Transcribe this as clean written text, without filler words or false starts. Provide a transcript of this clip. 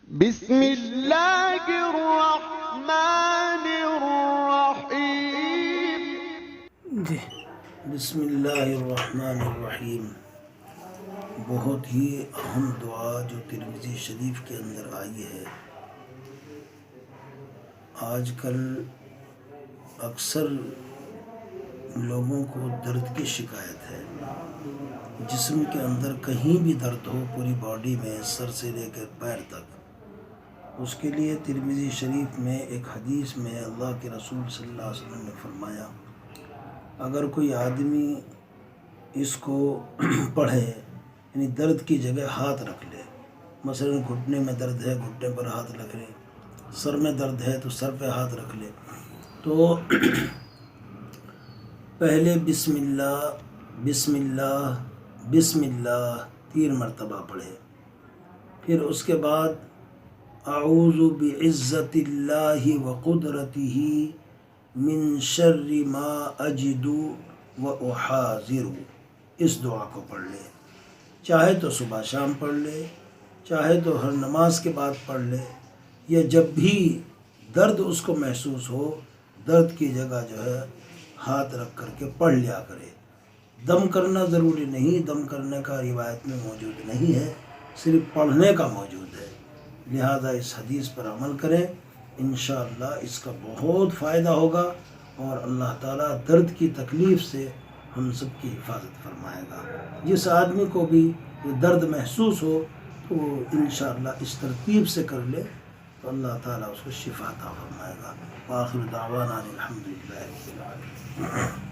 بسم اللہ الرحمن الرحیم۔ جی بسم اللہ الرحمن الرحیم۔ بہت ہی اہم دعا جو ترمذی شریف کے اندر آئی ہے۔ آج کل اکثر لوگوں کو درد کی شکایت ہے، جسم کے اندر کہیں بھی درد ہو، پوری باڈی میں سر سے لے کر پیر تک۔ اس کے لیے ترمذی شریف میں ایک حدیث میں اللہ کے رسول صلی اللہ علیہ وسلم نے فرمایا، اگر کوئی آدمی اس کو پڑھے، یعنی درد کی جگہ ہاتھ رکھ لے، مثلا گھٹنے میں درد ہے گھٹنے پر ہاتھ رکھ لے، سر میں درد ہے تو سر پہ ہاتھ رکھ لے، تو پہلے بسم اللہ بسم اللہ بسم اللہ 3 مرتبہ پڑھے، پھر اس کے بعد اعوذ بعزت اللہ وقدرتہ من شر ما اجد واحاذر، اس دعا کو پڑھ لے، چاہے تو صبح شام پڑھ لے، چاہے تو ہر نماز کے بعد پڑھ لے، یا جب بھی درد اس کو محسوس ہو، درد کی جگہ جو ہے ہاتھ رکھ کر کے پڑھ لیا کرے۔ دم کرنا ضروری نہیں، دم کرنے کا روایت میں موجود نہیں ہے، صرف پڑھنے کا موجود ہے، لہذا اس حدیث پر عمل کریں، انشاءاللہ اس کا بہت فائدہ ہوگا، اور اللہ تعالیٰ درد کی تکلیف سے ہم سب کی حفاظت فرمائے گا۔ جس آدمی کو بھی یہ درد محسوس ہو تو وہ انشاءاللہ اس ترتیب سے کر لے تو اللہ تعالیٰ اس کو شفا عطا فرمائے گا۔ وآخر دعوانا الحمدللہ رب العالمین۔